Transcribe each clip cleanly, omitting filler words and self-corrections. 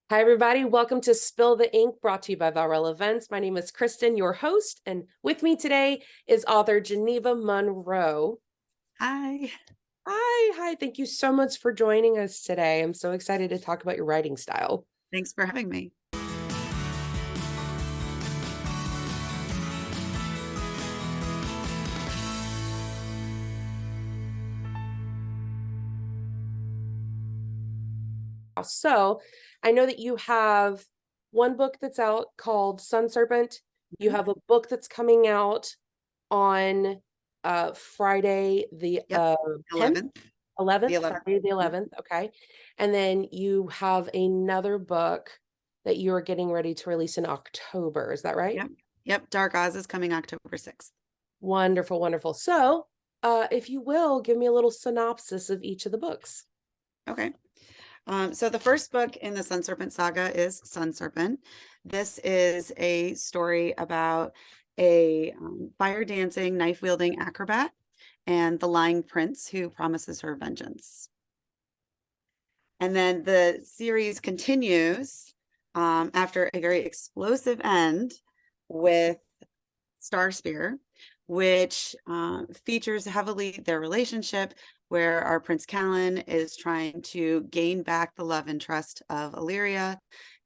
Hi, everybody. Welcome to Spill the Ink, brought to you by VallRell Events. My name is Kristen, your host, and with me today is author Geneva Monroe. Hi. Hi. Thank you so much for joining us today. I'm so excited to talk about your writing style. Thanks for having me. So, I know that you have one book that's out called Sun Serpent. You have a book that's coming out on Friday the Yep. 10th. 11th. The 11th, 11th. Friday the 11th. Okay. And then you have another book that you're getting ready to release in October. Is that right? Yep. Yep. Dark Oz is coming October 6th. Wonderful. So, if you will, give me a little synopsis of each of the books. Okay. So the first book in the Sun Serpent saga is Sun Serpent. This is a story about a fire dancing, knife wielding acrobat and the lying prince who promises her vengeance. And then the series continues after a very explosive end with Starspear, which features heavily their relationship, where our Prince Callan is trying to gain back the love and trust of Illyria,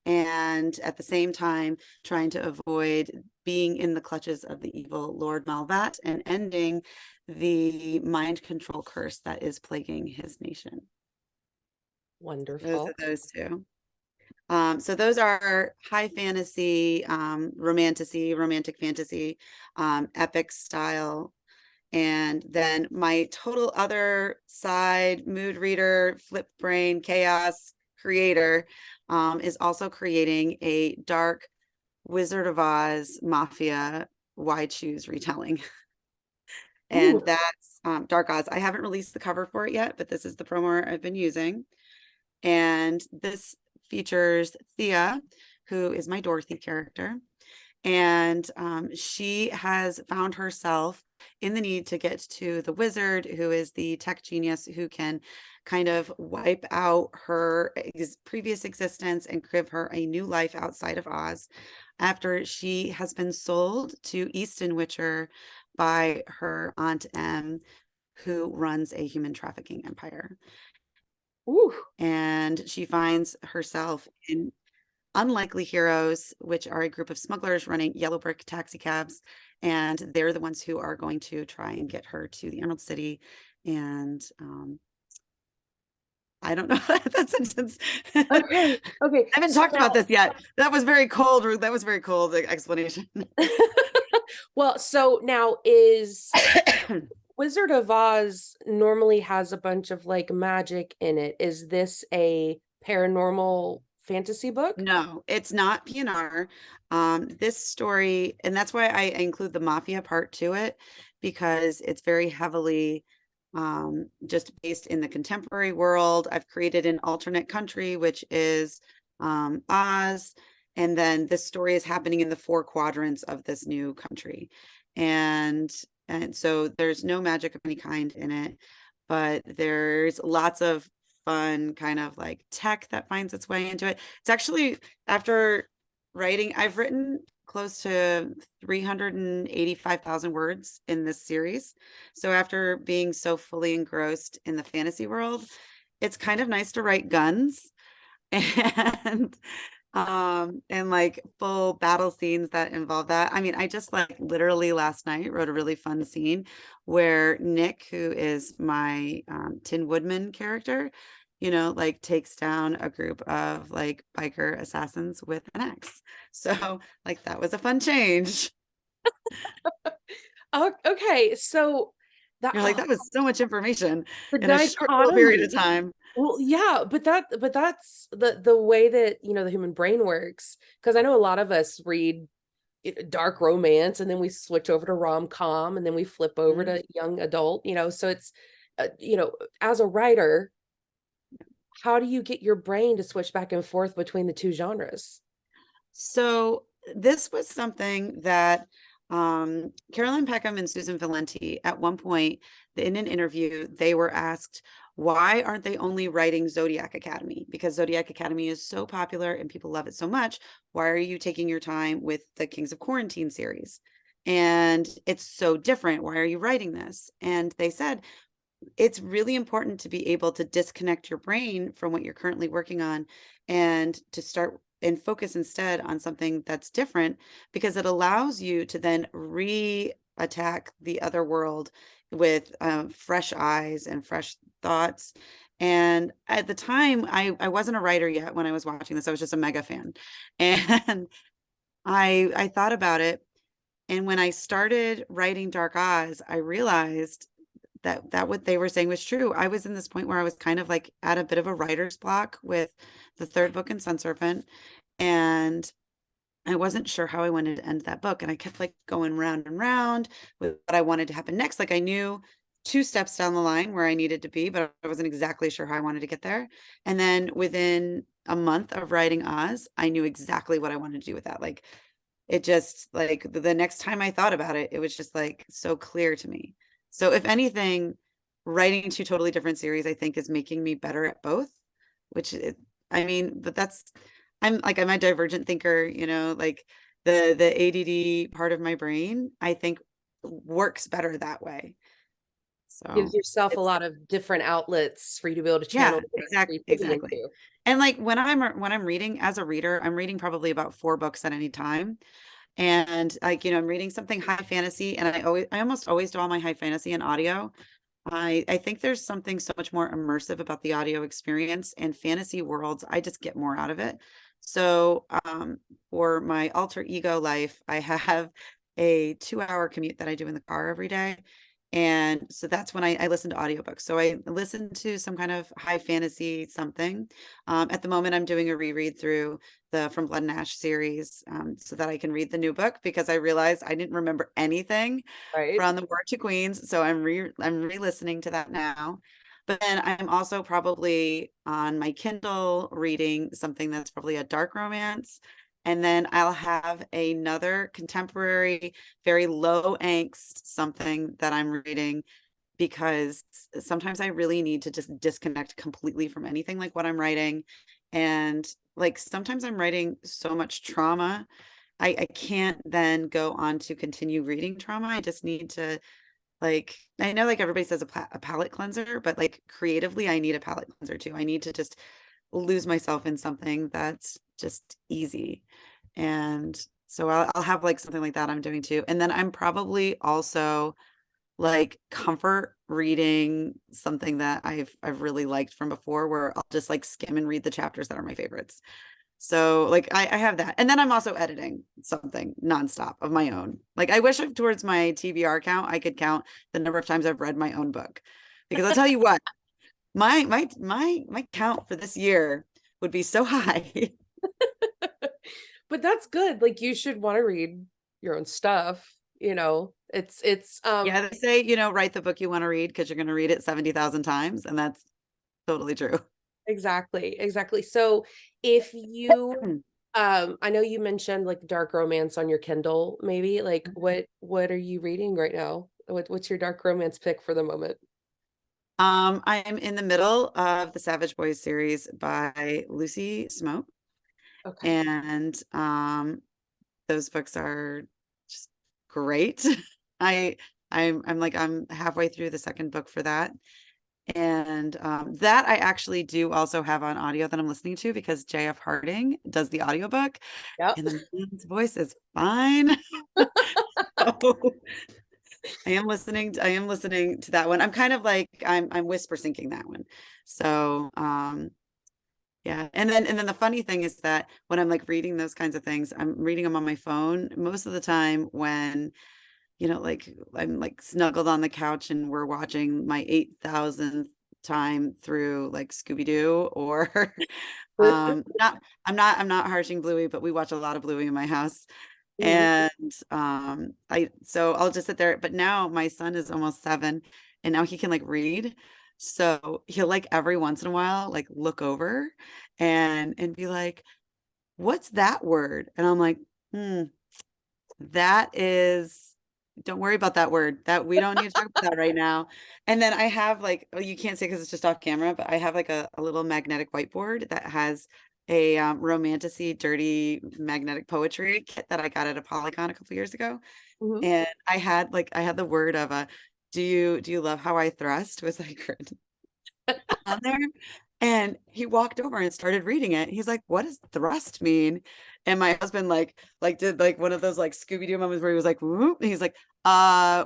and at the same time trying to avoid being in the clutches of the evil Lord Malvat and ending the mind control curse that is plaguing his nation. Those Wonderful. are those two. So those are high fantasy, romantic fantasy, epic style. And then my total other side, mood reader, flip brain, chaos creator, is also creating a dark Wizard of Oz mafia wide shoes retelling. And Ooh, that's Dark Oz. I haven't released the cover for it yet, but this is the promo I've been using. And this features Thea, who is my Dorothy character. And she has found herself in the need to get to the wizard, who is the tech genius who can kind of wipe out her previous existence and give her a new life outside of Oz after she has been sold to Easton Witcher by her Aunt Em, who runs a human trafficking empire. ooh. And she finds herself in Unlikely Heroes, which are a group of smugglers running yellow brick taxi cabs, and they're the ones who are going to try and get her to the Emerald City. And I don't know that sentence. Okay. I haven't So talked about this yet. That was very cold. That was very cold explanation. well, so now is Wizard of Oz normally has a bunch of like magic in it. Is this a paranormal fantasy book? No, it's not PNR. This story, and that's why I include the mafia part to it, because it's very heavily just based in the contemporary world. I've created an alternate country, which is Oz, and then this story is happening in the four quadrants of this new country. And so there's no magic of any kind in it, but there's lots of fun kind of like tech that finds its way into it. It's actually, after writing, I've written close to 385,000 words in this series. So after being so fully engrossed in the fantasy world, it's kind of nice to write guns and like full battle scenes that involve that. I mean, I just like literally last night wrote a really fun scene where Nick, who is my Tin Woodman character, like takes down a group of like biker assassins with an axe. So like that was a fun change. Oh, okay. So that You're like, that was so much information the in a short little period of dichotomy. time. Well, yeah, but that's the way that, the human brain works. Because I know a lot of us read dark romance and then we switch over to rom-com and then we flip over Mhm. to young adult, so it's as a writer, how do you get your brain to switch back and forth between the two genres? So this was something that Caroline Peckham and Susan Valenti, at one point in an interview, they were asked, why aren't they only writing Zodiac Academy? Because Zodiac Academy is so popular and people love it so much. Why are you taking your time with the Kings of Quarantine series? And it's so different. Why are you writing this? And they said, it's really important to be able to disconnect your brain from what you're currently working on and to start and focus instead on something that's different, because it allows you to then attack the other world with fresh eyes and fresh thoughts. And at the time, I wasn't a writer yet when I was watching this. I was just a mega fan. And I thought about it. And when I started writing Dark Oz, I realized that what they were saying was true. I was in this point where I was kind of like at a bit of a writer's block with the third book in Sun Serpent. And I wasn't sure how I wanted to end that book. And I kept like going round and round with what I wanted to happen next. Like I knew 2 steps down the line where I needed to be, but I wasn't exactly sure how I wanted to get there. And then within a month of writing Oz, I knew exactly what I wanted to do with that. Like it just like the next time I thought about it, it was just like so clear to me. So if anything, writing 2 totally different series, I think is making me better at both, which I mean, but I'm a divergent thinker, like the ADD part of my brain, I think works better that way. Gives So yourself a it's, lot of different outlets for you to be able to yeah, channel your creativity exactly. into. And like when I'm reading as a reader, I'm reading probably about 4 books at any time. And like, I'm reading something high fantasy, and I almost always do all my high fantasy in audio. I think there's something so much more immersive about the audio experience, and fantasy worlds, I just get more out of it. So for my alter ego life, I have a 2-hour commute that I do in the car every day. And so that's when I listen to audiobooks. So I listen to some kind of high fantasy something. At the moment, I'm doing a reread through the From Blood and Ash series, so that I can read the new book, because I realized I didn't remember anything Right. from the War to Queens. So I'm re-listening to that now. But then I'm also probably on my Kindle reading something that's probably a dark romance. And then I'll have another contemporary, very low angst something that I'm reading, because sometimes I really need to just disconnect completely from anything like what I'm writing. And like sometimes I'm writing so much trauma, I can't then go on to continue reading trauma. I just need to, like, I know like everybody says a palate cleanser, but like creatively, I need a palate cleanser too. I need to just lose myself in something that's just easy. And so I'll have like something like that I'm doing too. And then I'm probably also like comfort reading something that I've really liked from before, where I'll just like skim and read the chapters that are my favorites. So like I have that. And then I'm also editing something nonstop of my own. Like I wish towards my TBR count, I could count the number of times I've read my own book. Because I'll tell you what, my count for this year would be so high. But that's good. Like you should want to read your own stuff, It's Yeah, they say, write the book you want to read because you're going to read it 70,000 times. And that's totally true. exactly. So if you I know you mentioned like dark romance on your Kindle, maybe. Like what are you reading right now? What's your dark romance pick for the moment? I am in the middle of the Savage Boys series by Lucy Smoke. Okay. And those books are just great. I I'm halfway through the second book for that. And that I actually do also have on audio that I'm listening to, because JF Harding does the audiobook, Yep. and the man's voice is fine. So I am listening to that one. I'm kind of like I'm whisper syncing that one. So yeah. And then the funny thing is that when I'm like reading those kinds of things, I'm reading them on my phone most of the time when, like I'm like snuggled on the couch and we're watching my 8,000th time through like Scooby-Doo, or I'm not harshing Bluey, but we watch a lot of Bluey in my house. Mhm. And so I'll just sit there. But now my son is almost 7, and now he can like read. So he'll like every once in a while like look over and be like, "What's that word?" And I'm like, that is don't worry about that word. That we don't need to talk about that right now. And then I have like, oh, you can't say because it's just off camera, but I have like a little magnetic whiteboard that has a romanticy, dirty magnetic poetry kit that I got at a Polycon a couple years ago. Mhm. And I had the word of a, do you love how I thrust was like written on there. And he walked over and started reading it. He's like, "What does thrust mean?" And my husband did like one of those like Scooby-Doo moments where he was like, "Whoop." And he's like,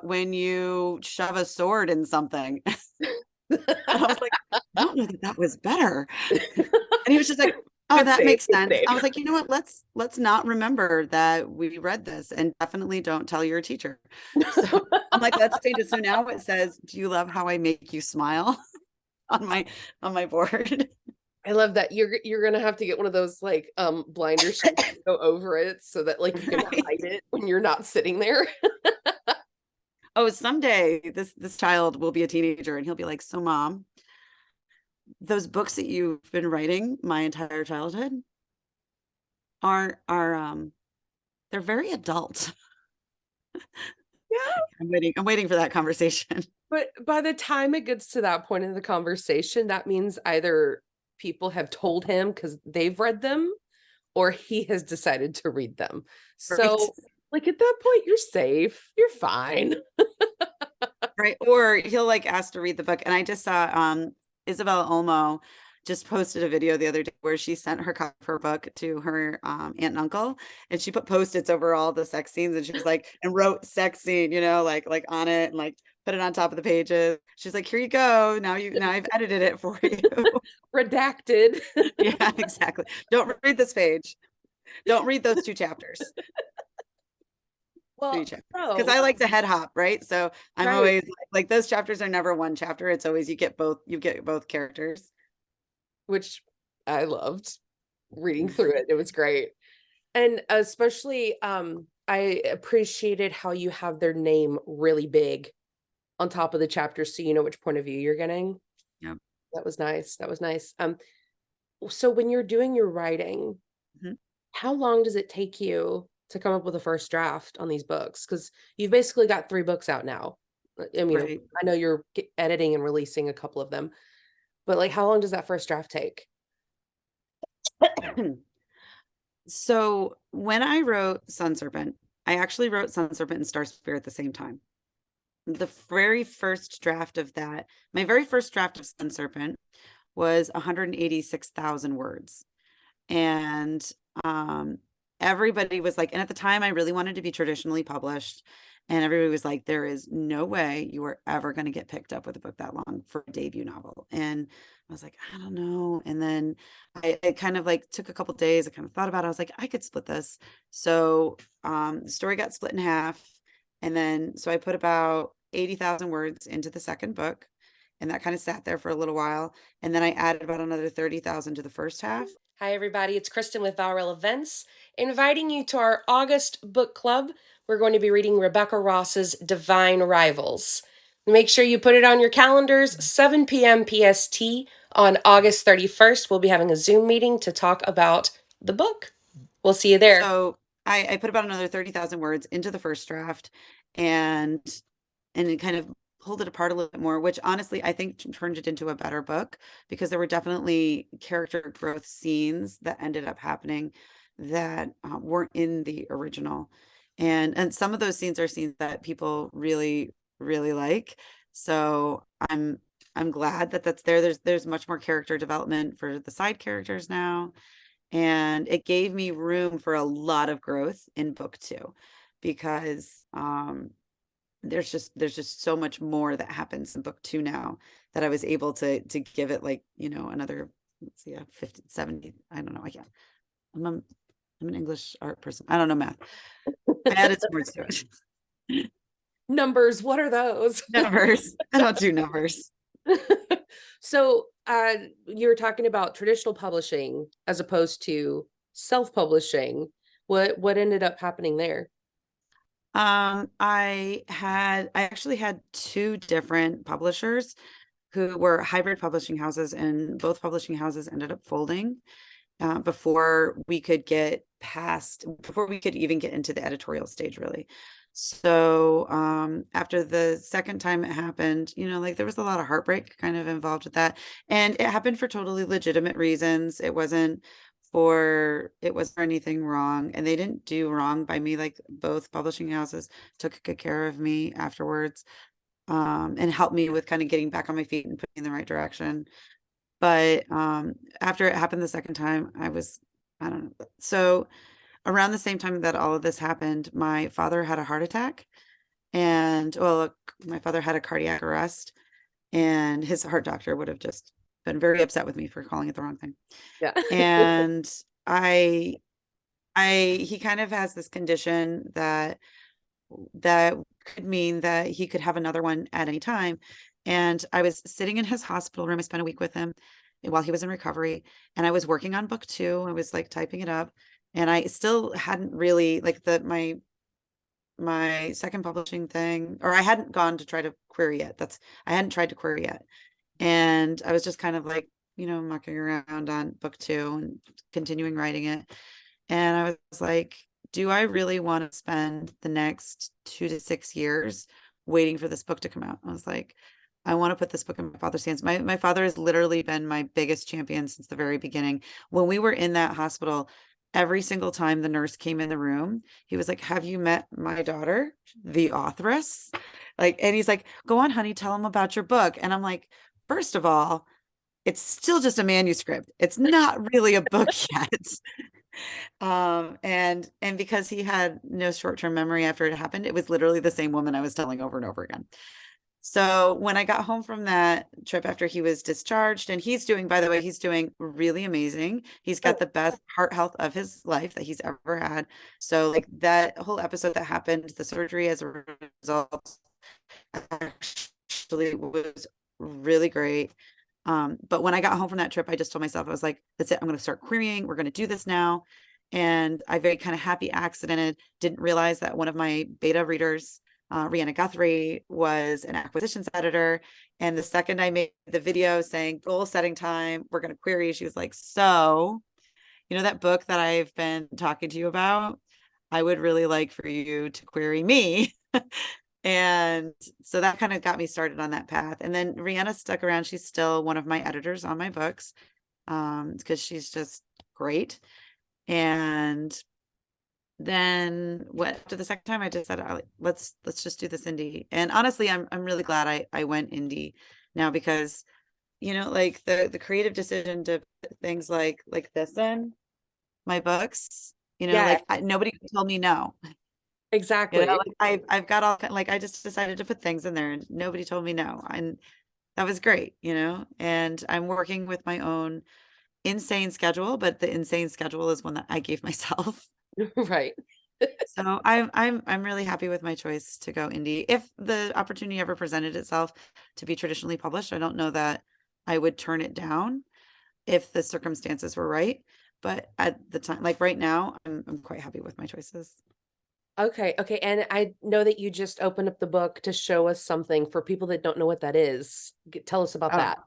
when you shove a sword in something." And I was like, "I don't know that that was better." And he was just like, "Oh, Good that save, makes good sense." save. I was like, "You know what? Let's not remember that we read this, and definitely don't tell your teacher." So I'm like, "Let's change it." So now it says, "Do you love how I make you smile?" on my board. I love that. You're gonna have to get one of those like blinder sheets to go over it so that like you can Right. hide it when you're not sitting there. Oh, someday this child will be a teenager and he'll be like, "So mom, those books that you've been writing my entire childhood are they're very adult." Yeah. I'm waiting for that conversation. But by the time it gets to that point in the conversation, that means either people have told him because they've read them or he has decided to read them. Right. So, like at that point, you're safe. You're fine. Right. Or he'll like ask to read the book. And I just saw Isabella Olmo just posted a video the other day where she sent her copy of her book to her aunt and uncle, and she put post-its over all the sex scenes, and she was like, and wrote sex scene, like on it, and like put it on top of the pages. She's like, "Here you go. Now I've edited it for you." Redacted. Yeah, exactly. Don't read this page. Don't read those two chapters. Three Well, chapters. Because so I like to head hop, right? So I'm right, always like those chapters are never one chapter. It's always you get both characters. which I loved reading through it. It was great. And especially I appreciated how you have their name really big on top of the chapter so you know which point of view you're getting. Yeah. That was nice. That was nice. So when you're doing your writing, Mhm. how long does it take you to come up with a first draft on these books? Because you've basically got 3 books out now. I mean, Right. I know you're editing and releasing a couple of them, but like, how long does that first draft take? So when I wrote Sun Serpent, I actually wrote Sun Serpent and Star Spear at the same time. The very first draft of that, my very first draft of Sun Serpent was 186,000 words. And um, everybody was like, and at the time, I really wanted to be traditionally published. And everybody was like, there is no way you are ever going to get picked up with a book that long for a debut novel. And I was like, I don't know. And then it kind of like took a couple days. I kind of thought about it. I was like, I could split this. So the story got split in half. And then, so I put about 80,000 words into the second book. And that kind of sat there for a little while. And then I added about another 30,000 to the first half. Hi, everybody. It's Kristen with VallRell Events, inviting you to our August book club. We're going to be reading Rebecca Ross's Divine Rivals. Make sure you put it on your calendars, 7 p.m. PST on August 31st. We'll be having a Zoom meeting to talk about the book. We'll see you there. So I put about another 30,000 words into the first draft and it kind of pulled it apart a little bit more, which honestly I think turned it into a better book because there were definitely character growth scenes that ended up happening that weren't in the original. And some of those scenes are scenes that people really, really like. So I'm glad that that's there. There's much more character development for the side characters now. And it gave me room for a lot of growth in book two because there's just so much more that happens in book two now that I was able to give it like, another, let's see, 50, 70. I don't know. I can't. I'm a, I'm an English art person. I don't know math. I added some words to it. Numbers, what are those? Numbers. I don't do numbers. So, you were talking about traditional publishing as opposed to self-publishing. What ended up happening there? I actually had two different publishers who were hybrid publishing houses, and both publishing houses ended up folding before we could even get into the editorial stage, really. So after the second time it happened, like there was a lot of heartbreak kind of involved with that. And it happened for totally legitimate reasons. It wasn't for anything wrong. And they didn't do wrong by me. Like both publishing houses took good care of me afterwards, and helped me with kind of getting back on my feet and putting in the right direction. But after it happened the second time, I don't know. So around the same time that all of this happened, my father had a heart attack, and well, my father had a cardiac arrest, and his heart doctor would have just been very upset with me for calling it the wrong thing. Yeah. And I, he kind of has this condition that could mean that he could have another one at any time. And I was sitting in his hospital room. I spent a week with him while he was in recovery, and I was working on book 2. I was like typing it up, and I still hadn't really like my second publishing thing, or I hadn't gone to try to query yet. I hadn't tried to query yet. And I was just kind of like, mucking around on book 2 and continuing writing it. And I was like, do I really want to spend the next 2 to 6 years waiting for this book to come out? I was like, I want to put this book in my father's hands. My father has literally been my biggest champion since the very beginning. When we were in that hospital, every single time the nurse came in the room, he was like, have you met my daughter, the authoress? Like, and he's like, go on, honey, tell him about your book. And I'm like, first of all, it's still just a manuscript. It's not really a book yet. And because he had no short-term memory after it happened, it was literally the same woman I was telling over and over again. So when I got home from that trip after he was discharged, and by the way, he's doing really amazing. He's got Oh, the best heart health of his life that he's ever had. So like that whole episode that happened, the surgery as a result actually was really great. But when I got home from that trip, I just told myself, I was like, that's it. I'm going to start querying. We're going to do this now. And I very kind of happy accidented, didn't realize that one of my beta readers, Rhianna Guthrie, was an acquisitions editor. And the second I made the video saying goal setting time, we're going to query, she was like, so, that book that I've been talking to you about, I would really like for you to query me. And so that kind of got me started on that path. And then Rhianna stuck around. She's still one of my editors on my books, because she's just great. And then after the second time, I just said, let's just do this indie. And honestly, I'm really glad I went indie now, because like the creative decision to put things like this in my books, yeah, nobody could tell me no. exactly. Like I've got all like I just decided to put things in there and nobody told me no. And that was great. And I'm working with my own insane schedule, but the insane schedule is one that I gave myself. Right. So I'm really happy with my choice to go indie. If the opportunity ever presented itself to be traditionally published, I don't know that I would turn it down if the circumstances were right. But at the time, like right now, I'm quite happy with my choices. Okay, okay. And I know that you just opened up the book to show us something for people that don't know what that is. Tell us about Oh, that.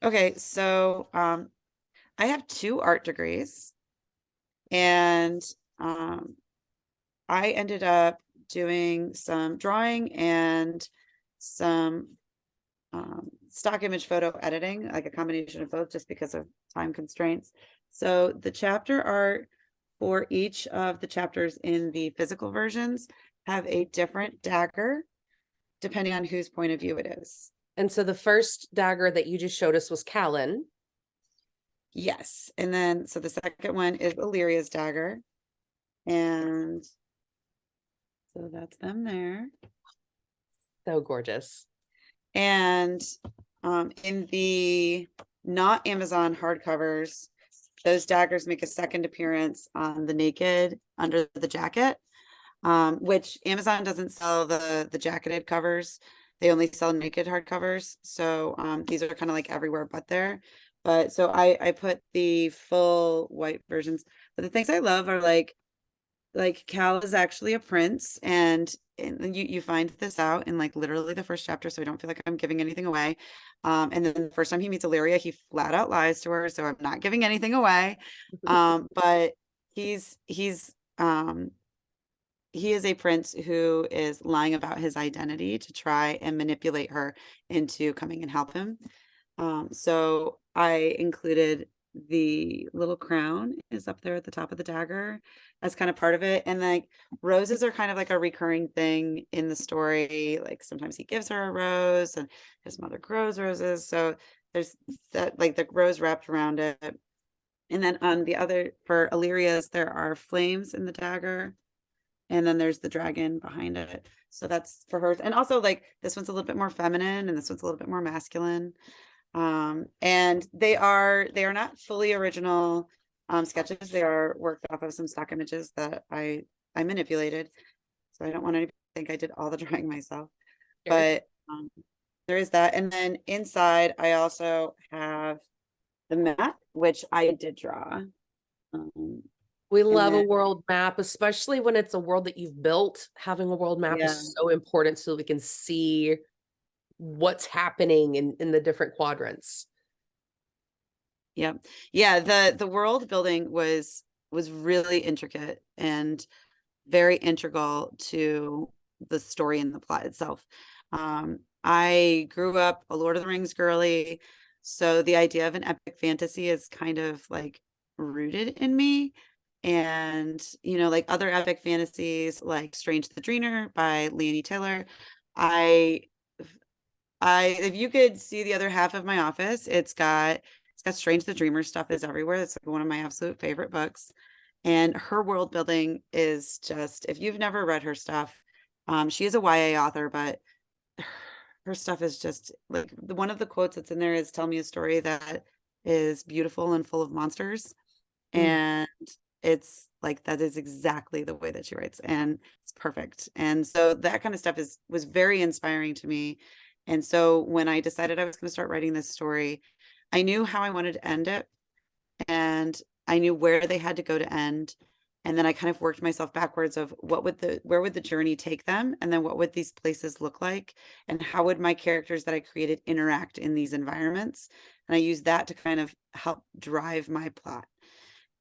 okay. So I have 2 art degrees, and um, I ended up doing some drawing and some stock image photo editing, like a combination of both, just because of time constraints. So the chapter art for each of the chapters in the physical versions have a different dagger depending on whose point of view it is. And so the first dagger that you just showed us was Callan. Yes. And then, so the second one is Illyria's dagger. And so that's them there. So gorgeous. And in the not Amazon hardcovers, those daggers make a second appearance on the naked under the jacket, which Amazon doesn't sell the jacketed covers. They only sell naked hardcovers. So these are kind of like everywhere but there. But so I put the full white versions. But the things I love are like Cal is actually a prince, and you find this out in like literally the first chapter, so I don't feel like I'm giving anything away. And then the first time he meets Illyria, he flat out lies to her, so I'm not giving anything away. But he's he is a prince who is lying about his identity to try and manipulate her into coming and help him. So I included the little crown is up there at the top of the dagger as kind of part of it. And like roses are kind of like a recurring thing in the story. Like sometimes he gives her a rose and his mother grows roses. So there's that, like the rose wrapped around it. And then on the other, for Illyria's, there are flames in the dagger. And then there's the dragon behind it. So that's for her. And also like this one's a little bit more feminine and this one's a little bit more masculine. And they are not fully original sketches. They are worked off of some stock images that I manipulated. So I don't want anybody to think I did all the drawing myself. Sure. But there is that. And then inside I also have the map, which I did draw. We And love a then world map, especially when it's a world that you've built. Having a world map yeah, is so important so we can see what's happening in the different quadrants. yeah. Yeah, the world building was really intricate and very integral to the story and the plot itself. I grew up a Lord of the Rings girly, so the idea of an epic fantasy is kind of like rooted in me. And you know, like other epic fantasies, like Strange the Dreamer by Leonie Taylor, I if you could see the other half of my office, it's got Strange the Dreamer stuff is everywhere. It's like one of my absolute favorite books. And her world building is just, if you've never read her stuff, she is a YA author, but her stuff is just like one of the quotes that's in there is tell me a story that is beautiful and full of monsters. Mm. And it's like that is exactly the way that she writes, and it's perfect. And so that kind of stuff was very inspiring to me. And so when I decided I was going to start writing this story, I knew how I wanted to end it, and I knew where they had to go to end. And then I kind of worked myself backwards of where would the journey take them? And then what would these places look like? And how would my characters that I created interact in these environments? And I used that to kind of help drive my plot.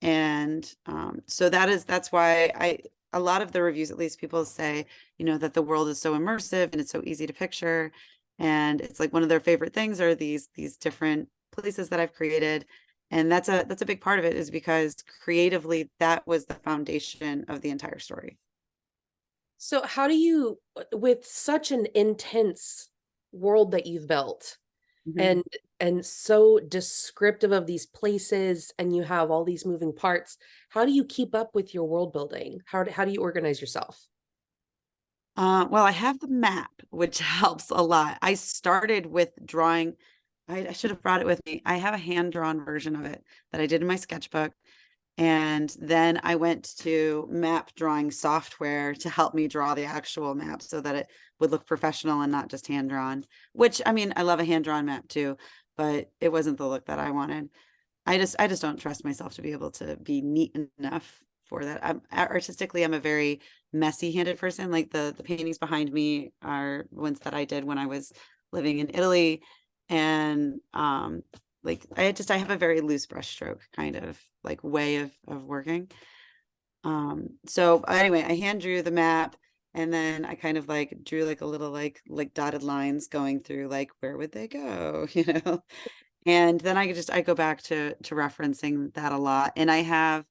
And so that's why a lot of the reviews, at least people say, you know, that the world is so immersive and it's so easy to picture. And it's like one of their favorite things are these different places that I've created. And that's a big part of it, is because creatively that was the foundation of the entire story. So how do you, with such an intense world that you've built Mhm. and so descriptive of these places, and you have all these moving parts, how do you keep up with your world building? How do you organize yourself? Well, I have the map, which helps a lot. I started with drawing. I should have brought it with me. I have a hand-drawn version of it that I did in my sketchbook. And then I went to map drawing software to help me draw the actual map so that it would look professional and not just hand-drawn, which I mean, I love a hand-drawn map too, but it wasn't the look that I wanted. I just don't trust myself to be able to be neat enough for that. Artistically, I'm a very messy handed person. Like the paintings behind me are ones that I did when I was living in Italy. And like I have a very loose brushstroke kind of like way of working. So anyway, I hand drew the map, and then I kind of like drew like a little like dotted lines going through like where would they go, you know? And then I go back to referencing that a lot. And I have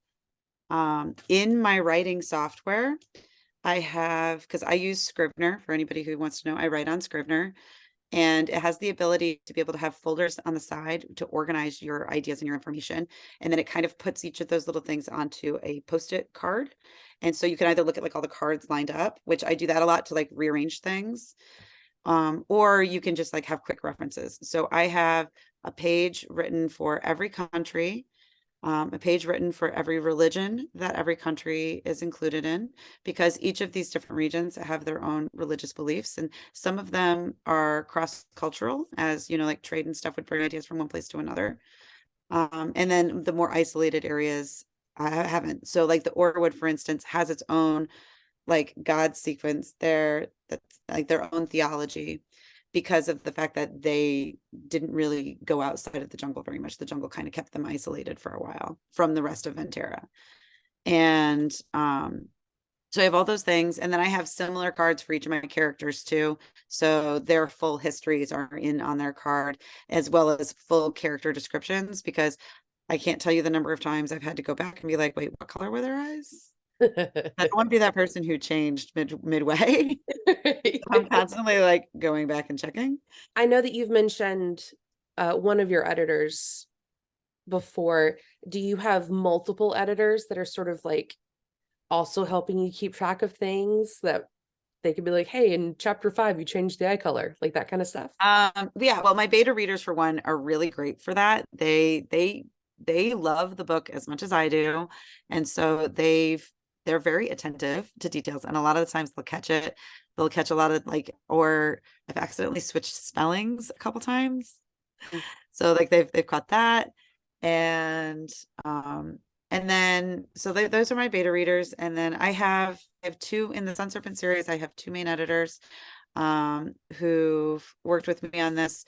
in my writing software, I have, because I use Scrivener for anybody who wants to know, I write on Scrivener, and it has the ability to be able to have folders on the side to organize your ideas and your information. And then it kind of puts each of those little things onto a post-it card. And so you can either look at like all the cards lined up, which I do that a lot to like rearrange things. Or you can just like have quick references. So I have a page written for every country, a page written for every religion that every country is included in, because each of these different regions have their own religious beliefs, and some of them are cross-cultural, as you know, like trade and stuff would bring ideas from one place to another. And then the more isolated areas I haven't. So like the Orwood, for instance, has its own like God sequence there, that's like their own theology, because of the fact that they didn't really go outside of the jungle very much. The jungle kind of kept them isolated for a while from the rest of Venterra. And So I have all those things, and then I have similar cards for each of my characters too. So their full histories are in on their card, as well as full character descriptions, because I can't tell you the number of times I've had to go back and be like, wait, what color were their eyes? I don't want to be that person who changed midway. I'm constantly like going back and checking. I know that you've mentioned one of your editors before. Do you have multiple editors that are sort of like also helping you keep track of things that they could be like, hey, in chapter 5, you changed the eye color, like that kind of stuff? Yeah, well, my beta readers for one are really great for that. They love the book as much as I do. And so they're very attentive to details. And a lot of the times they'll catch it. They'll catch a lot of like, or I've accidentally switched spellings a couple times. So like they've caught that. And and then so those are my beta readers. And then I have two in the Sun Serpent series. I have two main editors who've worked with me on this,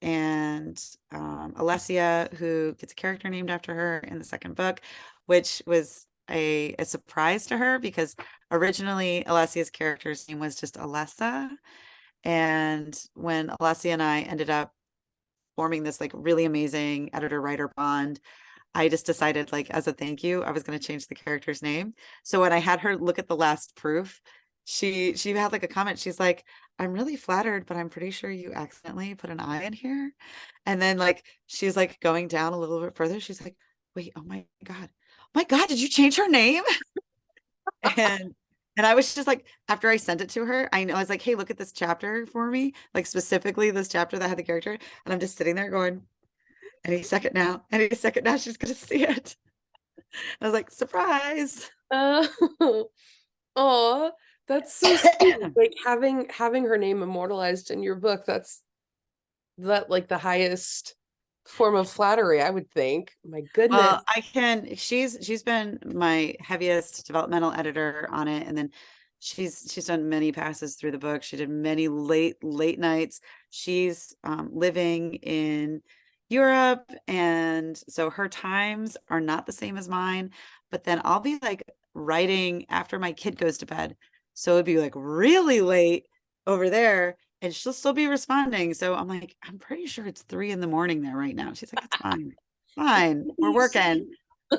and Alessia, who gets a character named after her in the second book, which was a surprise to her because originally Alessia's character's name was just Alessa. And when Alessia and I ended up forming this like really amazing editor writer bond, I just decided like as a thank you, I was going to change the character's name. So when I had her look at the last proof, she had like a comment. She's like, I'm really flattered, but I'm pretty sure you accidentally put an I in here. And then like she's like going down a little bit further. She's like, wait, oh my God, did you change her name? And I was just like, after I sent it to her, I know I was like, hey, look at this chapter for me, like specifically this chapter that had the character. And I'm just sitting there going, any second now, she's gonna see it. I was like, surprise. Oh, oh, that's so sweet. Like having her name immortalized in your book, that's that like the highest form of flattery, I would think. My goodness. Well, she's been my heaviest developmental editor on it. And then she's done many passes through the book. She did many late nights. She's living in Europe. And so her times are not the same as mine. But then I'll be like writing after my kid goes to bed. So it'd be like really late over there. And she'll still be responding. So I'm like, I'm pretty sure it's 3 a.m. there right now. She's like, it's fine, we're You working. see?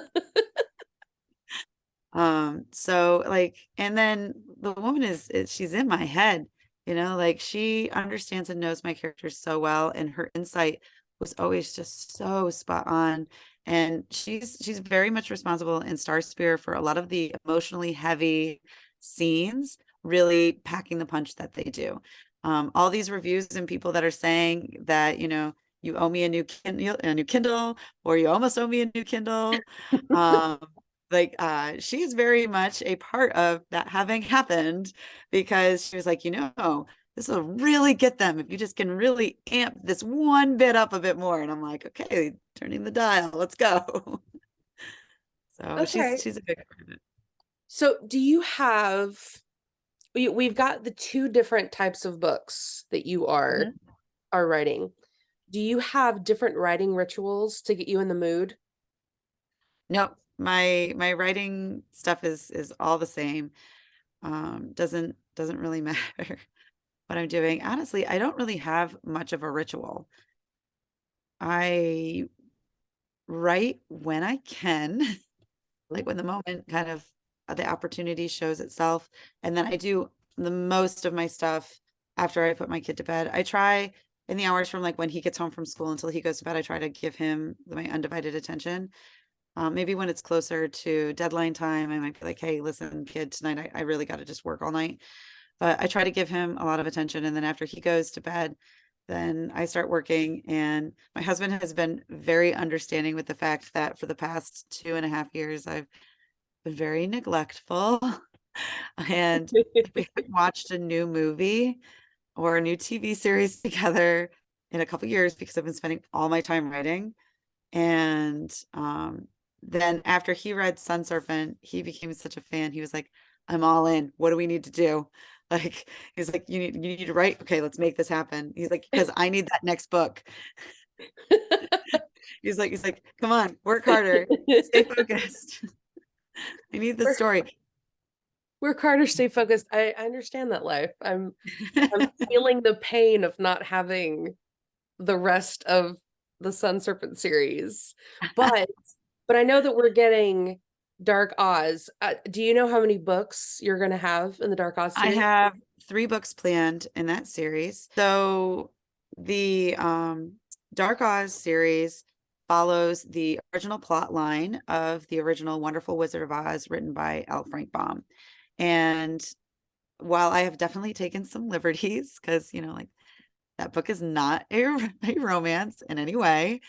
So like, and then the woman is she's in my head, like she understands and knows my characters so well, and her insight was always just so spot on. And she's very much responsible in Star Spear for a lot of the emotionally heavy scenes, really packing the punch that they do. All these reviews and people that are saying that, you owe me a new Kindle, or you almost owe me a new Kindle. Like she is very much a part of that having happened, because she was like, this will really get them if you just can really amp this one bit up a bit more. And I'm like, okay, turning the dial, let's go. So Okay. she's a big part of it. So do you have we've got the two different types of books that you Mhm. are writing. Do you have different writing rituals to get you in the mood? Nope, my writing stuff is all the same. Doesn't really matter what I'm doing. Honestly, I don't really have much of a ritual. I write when I can, like when the moment kind of the opportunity shows itself. And then I do the most of my stuff after I put my kid to bed. I try in the hours from like when he gets home from school until he goes to bed, I try to give him my undivided attention. Maybe when it's closer to deadline time, I might be like, hey, listen, kid, tonight I really got to just work all night. But I try to give him a lot of attention. And then after he goes to bed, then I start working. And my husband has been very understanding with the fact that for the past 2.5 years, I've been very neglectful. And we haven't watched a new movie or a new TV series together in a couple years because I've been spending all my time writing. And then after he read Sun Serpent, he became such a fan. He was like, I'm all in. What do we need to do? Like, he's like, you need to write. Okay, let's make this happen. He's like, because I need that next book. He's like, come on, work harder, stay focused. I need the For story. Work harder, stay focused. I understand that life. I'm feeling the pain of not having the rest of the Sun Serpent series. But I know that we're getting Dark Oz. Do you know how many books you're going to have in the Dark Oz I series? have 3 books planned in that series. So the Dark Oz series follows the original plot line of the original Wonderful Wizard of Oz written by L. Frank Baum. And while I have definitely taken some liberties, because like that book is not a romance in any way.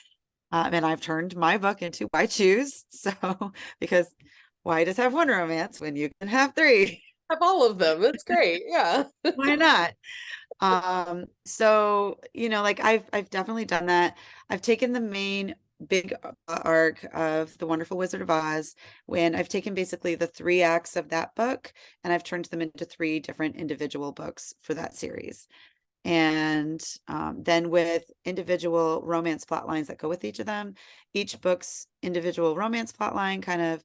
And I've turned my book into I Choose. So because why just have one romance when you can have 3? Have all of them. It's great. Yeah. Why not? So like I've definitely done that. I've taken the main big arc of The Wonderful Wizard of Oz, when I've taken basically the 3 acts of that book and I've turned them into 3 different individual books for that series. And then with individual romance plot lines that go with each of them, each book's individual romance plot line kind of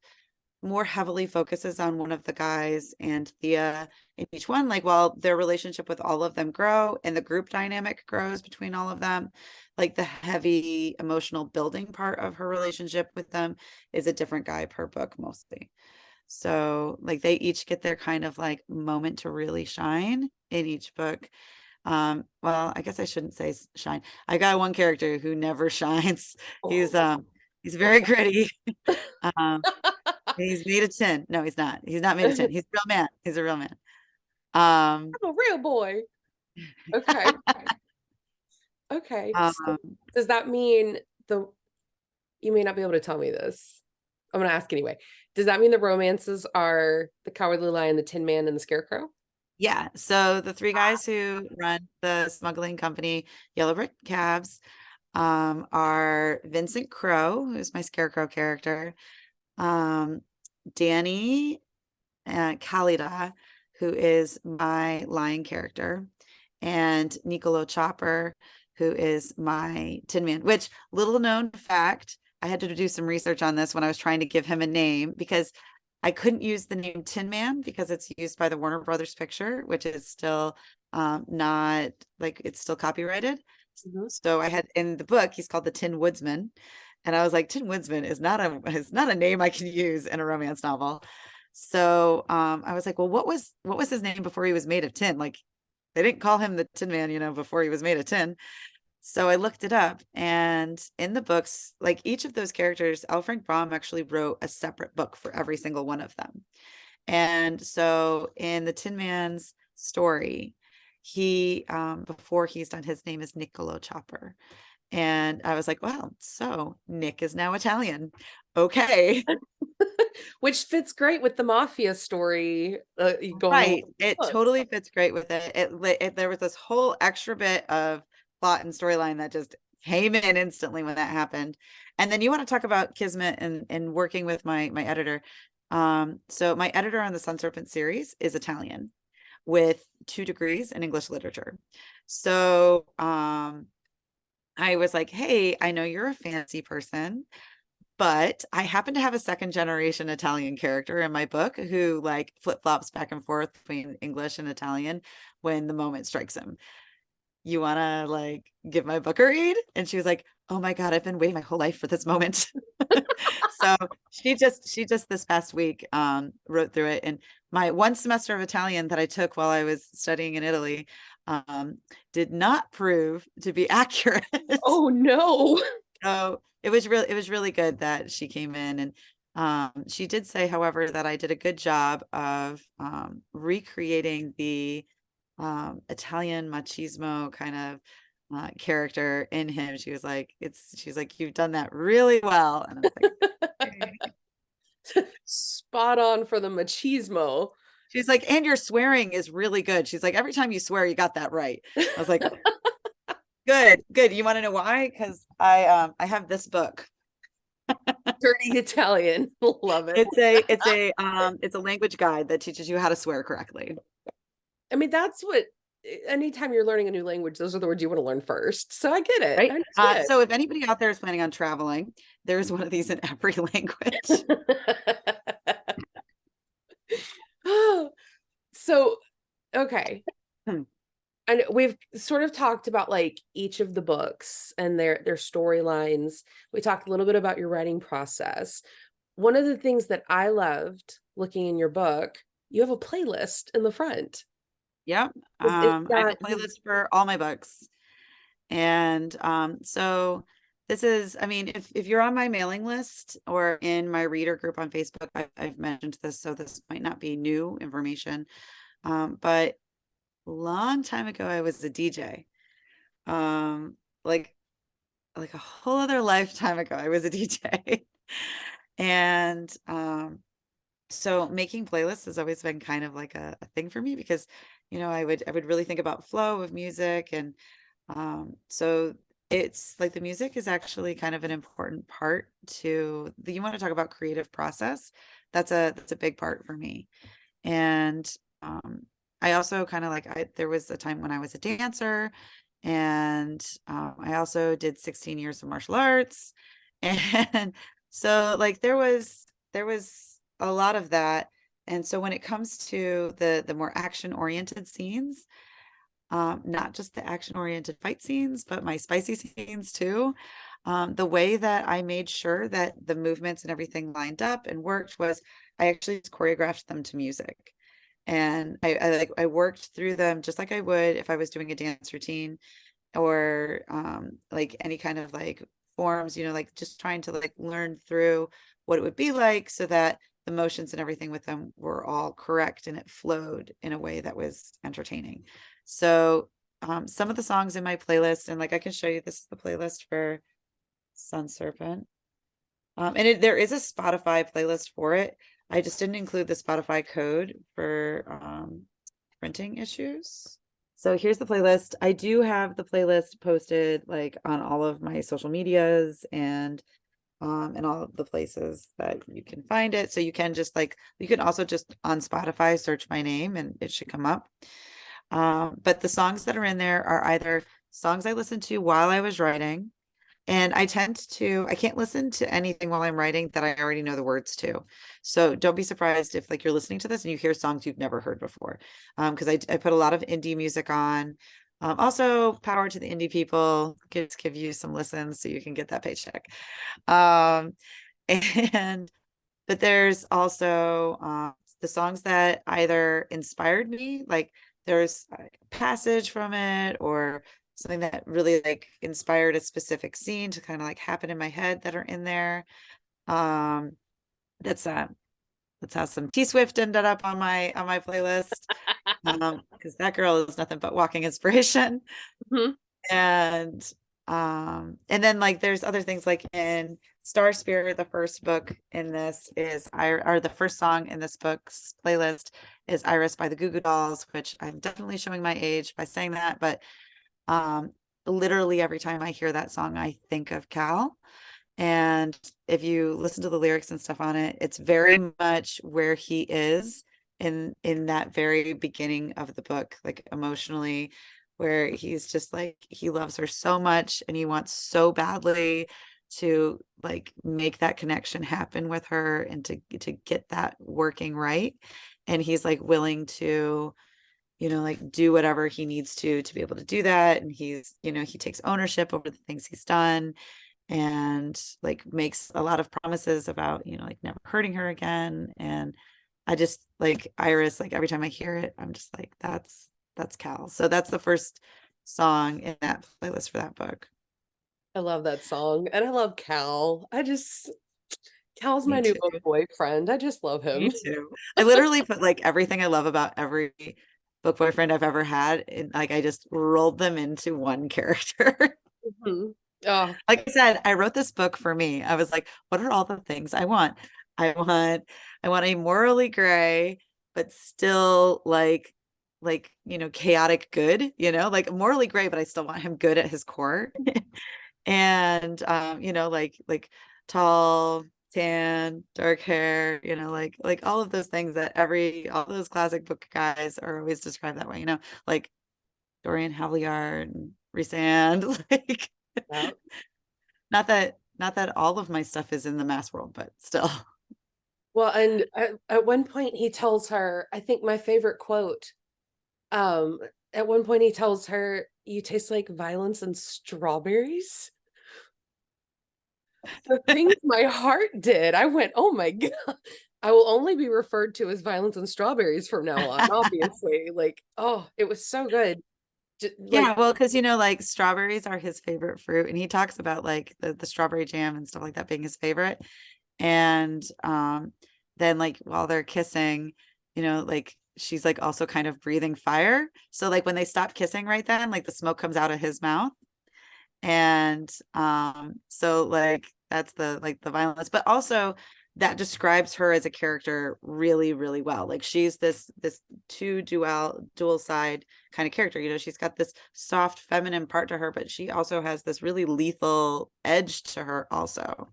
more heavily focuses on one of the guys and Thea in each one. Like, while their relationship with all of them grow and the group dynamic grows between all of them, like the heavy emotional building part of her relationship with them is a different guy per book mostly. So like they each get their kind of like moment to really shine in each book. Well, I guess I shouldn't say shine. I got one character who never shines. He's Oh. he's very gritty. Um, He's made of tin. No, he's not. He's not made of tin. He's a real man. He's a real man. Um, I'm a real boy. Okay. Okay. So um, does that mean the you may not be able to tell me this. I'm gonna ask anyway. Does that mean the romances are the Cowardly Lion, the Tin Man, and the Scarecrow? yeah. So the 3 guys who run the smuggling company, Yellow Brick Cabs, are Vincent Crow, who's my Scarecrow character, um, Danny Khalida, who is my lion character, and Niccolo Chopper, who is my Tin Man, which, little known fact, I had to do some research on this when I was trying to give him a name, because I couldn't use the name Tin Man because it's used by the Warner Brothers picture, which is still not like, it's still copyrighted. Mhm. So I had, in the book, he's called the Tin Woodsman. And I was like, Tin Woodsman is not a name I can use in a romance novel. So I was like, well, what was his name before he was made of tin? Like, they didn't call him the Tin Man, before he was made of tin. So I looked it up, and in the books, like each of those characters, L. Frank Baum actually wrote a separate book for every single one of them. And so in the Tin Man's story, he before he's done, his name is Niccolo Chopper. And I was like, well, so Nick is now Italian. Okay. Which fits great with the mafia story going along Right. with the It books. totally fits great with it. There was this whole extra bit of plot and storyline that just came in instantly when that happened. And then you want to talk about Kismet and working with my editor. So my editor on the Sun Serpent series is Italian with 2 degrees in English literature. So I was like, hey, I know you're a fancy person, but I happen to have a second generation Italian character in my book who like flip-flops back and forth between English and Italian when the moment strikes him. You want to like give my book a read? And she was like, oh my God, I've been waiting my whole life for this moment. So she just this past week wrote through it. And my one semester of Italian that I took while I was studying in Italy did not prove to be accurate. Oh no. So it was really good that she came in. And she did say, however, that I did a good job of recreating the Italian machismo kind of character in him. She's like, you've done that really well. And I was like, okay. Spot on for the machismo. She's like, and your swearing is really good. She's like, every time you swear, you got that right. I was like, good, good. You want to know why? Because I have this book. Dirty Italian. Love it. It's a language guide that teaches you how to swear correctly. I mean, that's what anytime you're learning a new language, those are the words you want to learn first. So I get it. I Right. understand. So if anybody out there is planning on traveling, there's one of these in every language. sort of talked about like each of the books and their storylines. We talked a little bit about your writing process. One of the things that I loved looking in your book, you have a playlist in the front. Yep. Is I have a that playlist for all my books. And so this is, I mean, if you're on my mailing list or in my reader group on Facebook, I've mentioned this, so this might not be new information. But a long time ago, I was a DJ. Um, like like a whole other lifetime ago, I was a DJ. And so making playlists has always been kind of like a thing for me because, I would really think about flow of music. And so it's like the music is actually kind of an important part to you want to talk about creative process. That's a big part for me. And I also kind of like there was a time when I was a dancer, and I also did 16 years of martial arts. And so like there was a lot of that. And so when it comes to the more action oriented scenes, not just the action oriented fight scenes, but my spicy scenes too. The way that I made sure that the movements and everything lined up and worked was I actually just choreographed them to music. And I worked through them just like I would if I was doing a dance routine, or like any kind of like forms, like just trying to like learn through what it would be like so that the motions and everything with them were all correct and it flowed in a way that was entertaining. So some of the songs in my playlist, and like I can show you, this is the playlist for Sun Serpent. And there is a Spotify playlist for it. I just didn't include the Spotify code for printing issues. So here's the playlist. I do have the playlist posted like on all of my social medias and all of the places that you can find it. So you can just like, you can also just on Spotify search my name and it should come up. But the songs that are in there are either songs I listened to while I was writing. And I can't listen to anything while I'm writing that I already know the words to. So don't be surprised if like you're listening to this and you hear songs you've never heard before. Because I put a lot of indie music on. Also power to the indie people, give you some listens so you can get that paycheck. Um, and but there's also the songs that either inspired me, like there's a passage from it or something that really like inspired a specific scene to kind of like happen in my head that are in there. Um, that's how some T Swift ended up on my playlist. Because that girl is nothing but walking inspiration. Mhm. And then like there's other things like in Star Spirit, the first book in this is or the first song in this book's playlist is Iris by the Goo Goo Dolls, which I'm definitely showing my age by saying that, but literally every time I hear that song I think of Cal. And if you listen to the lyrics and stuff on it, it's very much where he is in that very beginning of the book, like emotionally, where he's just like he loves her so much and he wants so badly to like make that connection happen with her and to get that working right. And he's like willing to like do whatever he needs to be able to do that. And he takes ownership over the things he's done and like makes a lot of promises about like never hurting her again. And I just like Iris, like every time I hear it I'm just like that's Cal. So that's the first song in that playlist for that book. I love that song. And I love Cal. Cal's my Me new too. book boyfriend. I just love Me him. too. I literally put like everything I love about every book boyfriend I've ever had and like I just rolled them into one character. Mhm. Oh, Like I said, I wrote this book for me. I was like, what are all the things I want? I want I want a morally gray, but still chaotic good, like morally gray, but I still want him good at his core. And like tall, tan, dark hair, like all of those things that all those classic book guys are always described that way, like Dorian Havillard and Rhysand, like yeah. not that all of my stuff is in the mass world, but still. Well, and at one point he tells her, I think my favorite quote, um, At one point, he tells her, "You taste like violence and strawberries." The things my heart did. I went, "Oh my God." I will only be referred to as violence and strawberries from now on, obviously. Like, oh, it was so good. Like, Yeah, well, because like strawberries are his favorite fruit, and he talks about like the strawberry jam and stuff like that being his favorite. And then like while they're kissing, like she's like also kind of breathing fire. So like when they stop kissing right then, like the smoke comes out of his mouth. And so like that's the violence, but also that describes her as a character really, really well. Like she's this two dual side kind of character. She's got this soft feminine part to her, but she also has this really lethal edge to her also.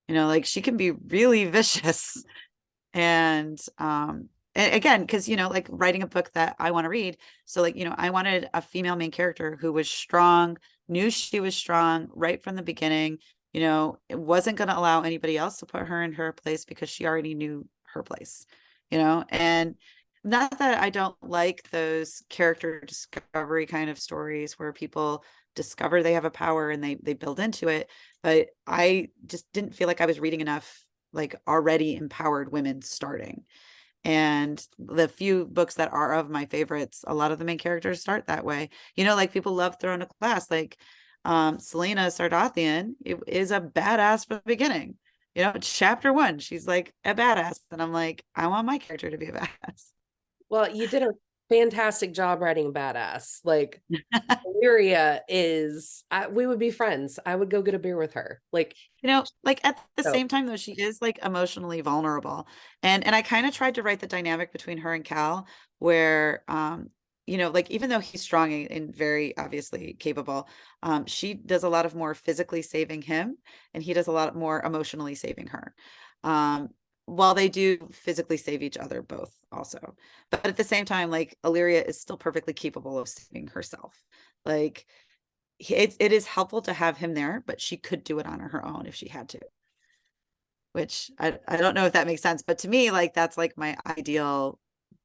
Like she can be really vicious. And again, because like writing a book that I want to read, so like I wanted a female main character who was strong, knew she was strong right from the beginning. It wasn't going to allow anybody else to put her in her place because she already knew her place. And not that I don't like those character discovery kind of stories where people discover they have a power and they build into it, but I just didn't feel like I was reading enough like already empowered women starting. And the few books that are of my favorites, a lot of the main characters start that way. Like people love Throne of Glass, like Selena Sardathian is a badass from the beginning. Chapter one, she's like a badass. And I'm like, I want my character to be a badass. well, you did a fantastic job writing badass. Like, Illyria is, we would be friends. I would go get a beer with her. Like, Like at the so same time though, she is like emotionally vulnerable. And I kind of tried to write the dynamic between her and Cal where like even though he's strong and very obviously capable, she does a lot of more physically saving him and he does a lot more emotionally saving her. Um while they do physically save each other both also. But at the same time, like Illyria is still perfectly capable of saving herself. Like it is helpful to have him there, but she could do it on her own if she had to, which I don't know if that makes sense, but to me, like that's like my ideal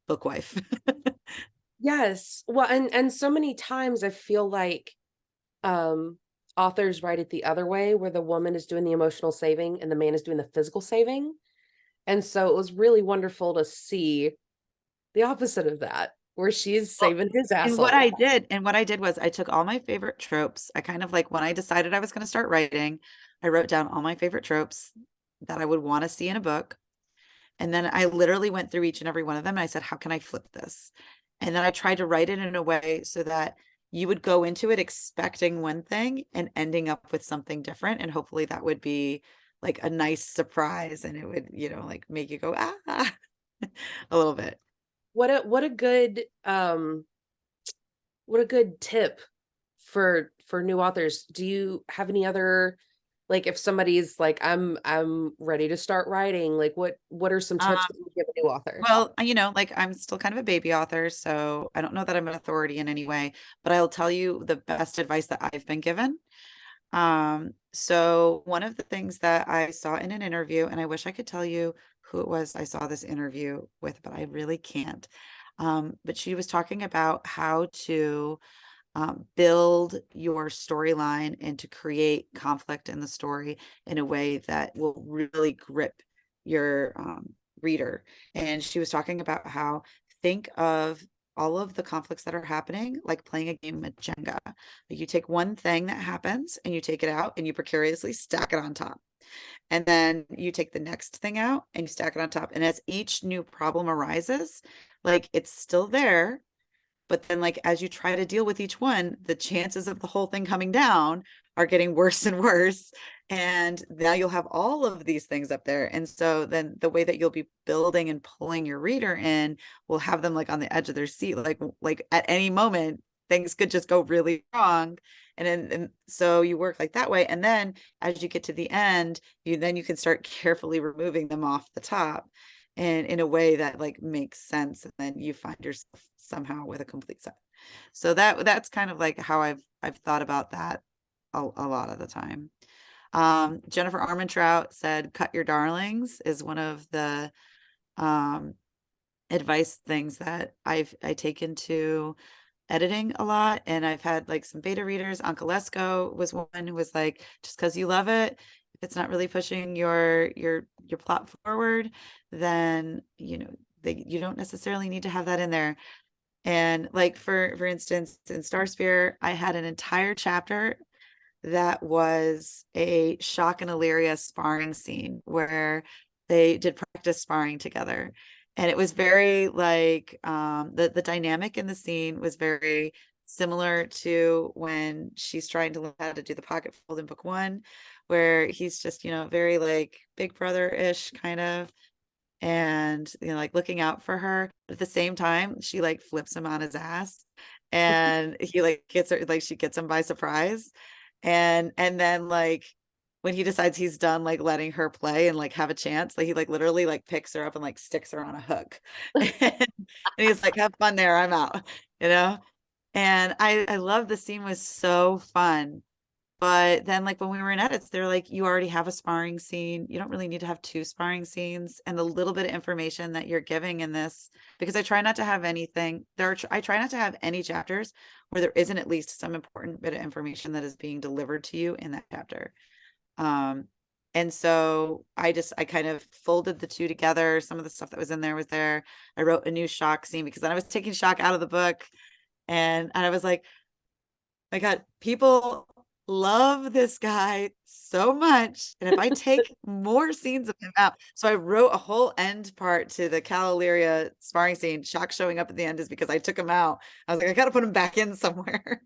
book wife. yes. Well, and so many times I feel like um authors write it the other way where the woman is doing the emotional saving and the man is doing the physical saving. And so it was really wonderful to see the opposite of that, where she's Well, saving his and what asshole. I did, and what I did was I took all my favorite tropes. I kind of like when I decided I was going to start writing, I wrote down all my favorite tropes that I would want to see in a book. And then I literally went through each and every one of them and I said, how can I flip this? And then I tried to write it in a way so that you would go into it expecting one thing and ending up with something different. And hopefully that would be like a nice surprise and it would, like make you go, ah, a little bit. What a good what a good tip for new authors. Do you have any other, like, if somebody's like, I'm ready to start writing, like what are some Um, tips that you give a new author? well, like I'm still kind of a baby author, so I don't know that I'm an authority in any way, but I'll tell you the best advice that I've been given. So one of the things that I saw in an interview, and I wish I could tell you who it was I saw this interview with, but I really can't. But she was talking about how to build your storyline and to create conflict in the story in a way that will really grip your reader. And she was talking about how think of all of the conflicts that are happening like playing a game of Jenga. Like you take one thing that happens and you take it out and you precariously stack it on top. And then you take the next thing out and you stack it on top. And as each new problem arises, like it's still there, but then like as you try to deal with each one, the chances of the whole thing coming down are getting worse and worse. And now you'll have all of these things up there. And so then the way that you'll be building and pulling your reader in will have them like on the edge of their seat. Like at any moment, things could just go really wrong. And so you work like that way. And then as you get to the end, you can start carefully removing them off the top and in a way that like makes sense. And then you find yourself somehow with a complete set. So that's kind of like how I've thought about that a lot of the time. Jennifer Armentrout said, "Cut your darlings" is one of the advice things that I take into editing a lot. And I've had like some beta readers. Uncle Esco was one who was like, just because you love it, if it's not really pushing your plot forward, then you don't necessarily need to have that in there. And like for instance, in Star Spear, I had an entire chapter that was a Shock and Illyria sparring scene where they did practice sparring together. And it was very like the dynamic in the scene was very similar to when she's trying to learn how to do the pocket fold in book one, where he's just, very like big brother-ish kind of, and like looking out for her. But at the same time, she like flips him on his ass, and he like gets her, like she gets him by surprise. And then like when he decides he's done like letting her play and like have a chance, like he like literally like picks her up and like sticks her on a hook. And he's like, have fun there, I'm out, you know? And I love the scene, was so fun. But then, like, when we were in edits, they're like, you already have a sparring scene. You don't really need to have two sparring scenes. And the little bit of information that you're giving in this, because I try not to have anything I try not to have any chapters where there isn't at least some important bit of information that is being delivered to you in that chapter. And so I kind of folded the two together. Some of the stuff that was in there was there. I wrote a new Shock scene because then I was taking Shock out of the book, and I was like, my God, people love this guy so much. And if I take more scenes of him out, so I wrote a whole end part to the Cal Illyria sparring scene. Shock showing up at the end is because I took him out. I was like, I gotta put him back in somewhere.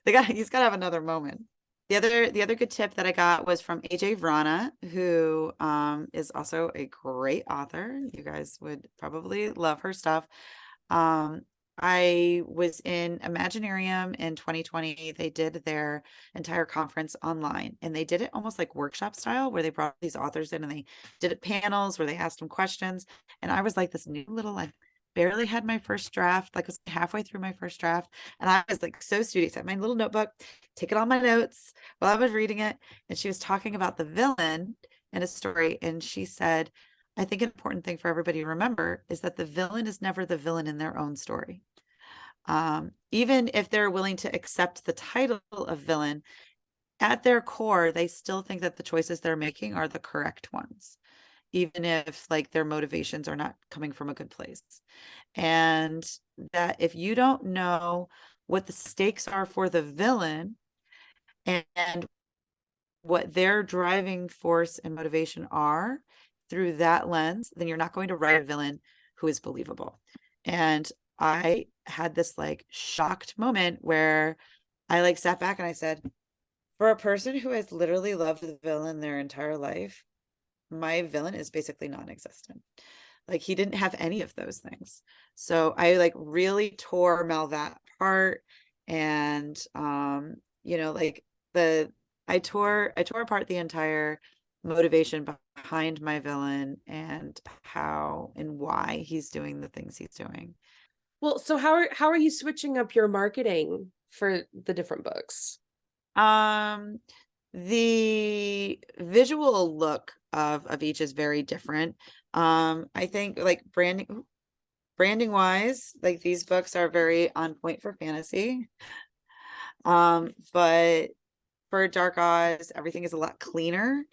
He's gotta have another moment. The other good tip that I got was from AJ Vrana, who is also a great author. You guys would probably love her stuff. I was in Imaginarium in 2020. They did their entire conference online, and they did it almost like workshop style, where they brought these authors in and they did it panels where they asked them questions. And I was like this new little, like, barely had my first draft, like was halfway through my first draft. And I was like so studious, I had my little notebook, taking all my notes while I was reading it. And she was talking about the villain in a story. And she said, I think an important thing for everybody to remember is that the villain is never the villain in their own story. Even if they're willing to accept the title of villain, at their core, they still think that the choices they're making are the correct ones, even if like their motivations are not coming from a good place. And that if you don't know what the stakes are for the villain and what their driving force and motivation are through that lens, then you're not going to write a villain who is believable. And I had this like shocked moment where I like sat back and I said, for a person who has literally loved the villain their entire life, my villain is basically non-existent. Like he didn't have any of those things. So I like really tore Mel that apart. And like the I tore apart the entire motivation behind my villain and how and why he's doing the things he's doing. Well, so how are you switching up your marketing for the different books? Um, the visual look of each is very different. I think like branding wise, like these books are very on point for fantasy. But for Dark Oz, everything is a lot cleaner.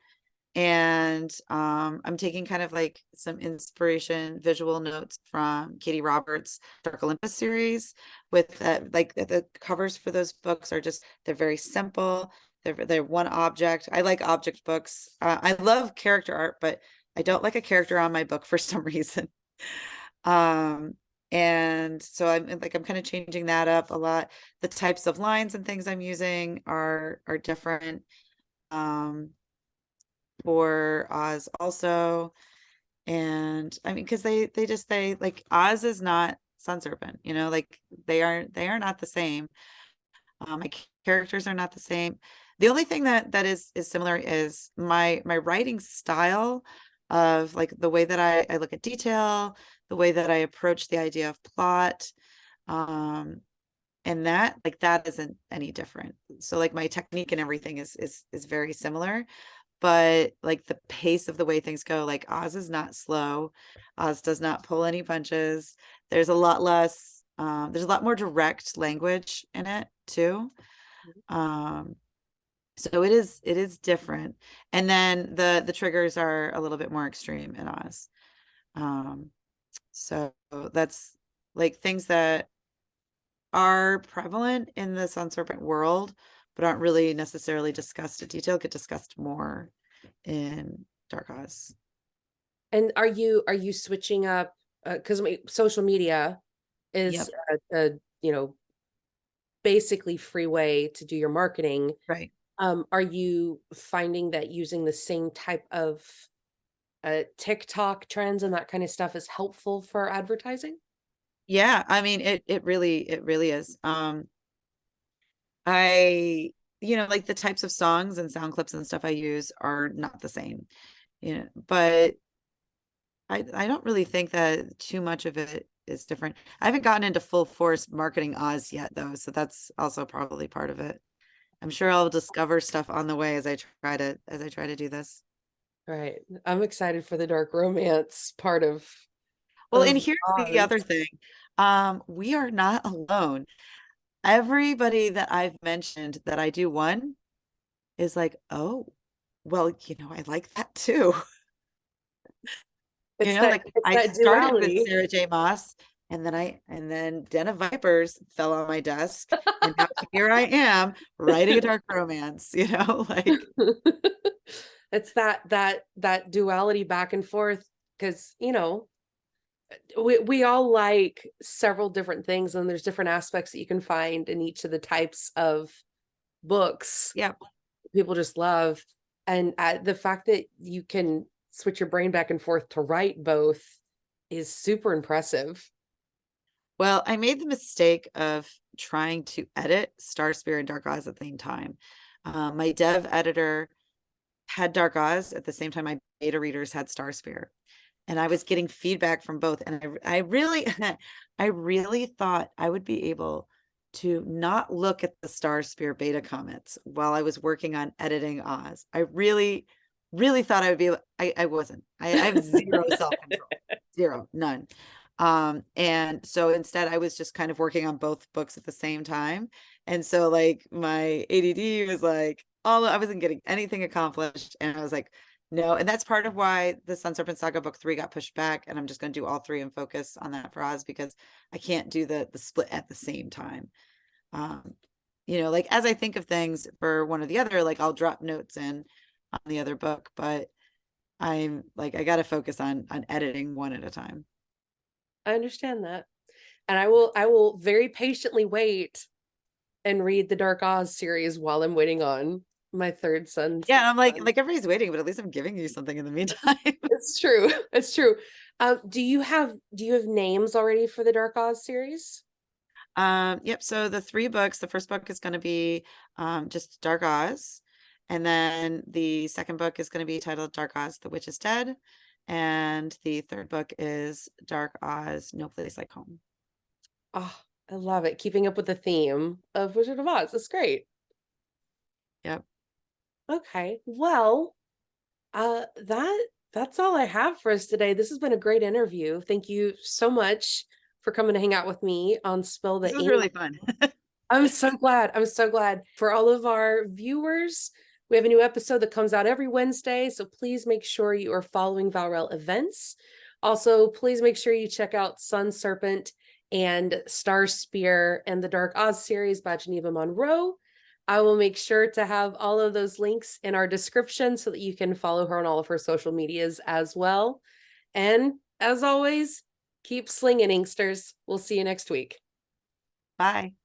And I'm taking kind of like some inspiration, visual notes from Katie Roberts' Dark Olympus series. With that, like the covers for those books are just, they're very simple. They're one object. I like object books. I love character art, but I don't like a character on my book for some reason. Um, and so I'm kind of changing that up a lot. The types of lines and things I'm using are different. For Oz also. And I mean, because they like Oz is not Sun Serpent, like they are not the same. My characters are not the same. The only thing that is similar is my writing style of like the way that I look at detail, the way that I approach the idea of plot. And that isn't any different. So like my technique and everything is very similar. but like the pace of the way things go, like Oz is not slow. Oz does not pull any punches. There's a lot less, there's a lot more direct language in it too. Um, so it is different. And then the triggers are a little bit more extreme in Oz. Um, so that's like things that are prevalent in the Sun Serpent world, but aren't really necessarily discussed in detail, get discussed more in Dark Oz. And are you switching up because social media Yep. is a basically free way to do your marketing. Right. Are you finding that using the same type of TikTok trends and that kind of stuff is helpful for advertising? Yeah, I mean it really is. I like the types of songs and sound clips and stuff I use are not the same. But I don't really think that too much of it is different. I haven't gotten into full force marketing Oz yet though, so that's also probably part of it. I'm sure I'll discover stuff on the way as I try to do this. Right. I'm excited for the dark romance part Well, and of here's the Oz. other thing. We are not alone. Everybody that I've mentioned that I do one is like, oh, well, I like that too. Like It's I that started with duality. Sarah J. Maas and then Den of Vipers fell on my desk. And now here I am writing a dark romance, like It's that duality back and forth because we all like several different things and there's different aspects that you can find in each of the types of books yeah. people just love. And the fact that you can switch your brain back and forth to write both is super impressive. Well, I made the mistake of trying to edit Star Spear and Dark Oz at the same time. My dev editor had Dark Oz at the same time my beta readers had Star Spear. And I was getting feedback from both. And I really, I really thought I would be able to not look at the Star Spear beta comments while I was working on editing Oz. I really, really thought I would be able, I wasn't. I have zero self-control. Zero, none. And so instead I was just kind of working on both books at the same time. And so like my ADD was like, I wasn't getting anything accomplished. And I was like, no, and that's part of why the Sun Serpent Saga book 3 got pushed back, and I'm just going to do all three and focus on that for Oz because I can't do the split at the same time. Um, like as I think of things for one or the other, like I'll drop notes in on the other book, but I'm like I got to focus on editing one at a time. I understand that. And I will very patiently wait and read the Dark Oz series while I'm waiting on my third son's. Yeah, and I'm like everybody's waiting, but at least I'm giving you something in the meantime. It's true. It's true. Do you have names already for the Dark Oz series? Yep. So the three books, the first book is going to be just Dark Oz. And then the second book is going to be titled Dark Oz, The Witch is Dead. And the third book is Dark Oz, No Place Like Home. Oh, I love it. Keeping up with the theme of Wizard of Oz. That's great. Yep. Okay. Well, that's all I have for us today. This has been a great interview. Thank you so much for coming to hang out with me on Spill This the was Ink. really fun. I'm so glad. I'm so glad. For all of our viewers, we have a new episode that comes out every Wednesday. So please make sure you are following VallRell Events. Also, please make sure you check out Sun Serpent and Star Spear and the Dark Oz series by Geneva Monroe. I will make sure to have all of those links in our description so that you can follow her on all of her social medias as well. And as always, keep slinging, Inksters. We'll see you next week. Bye.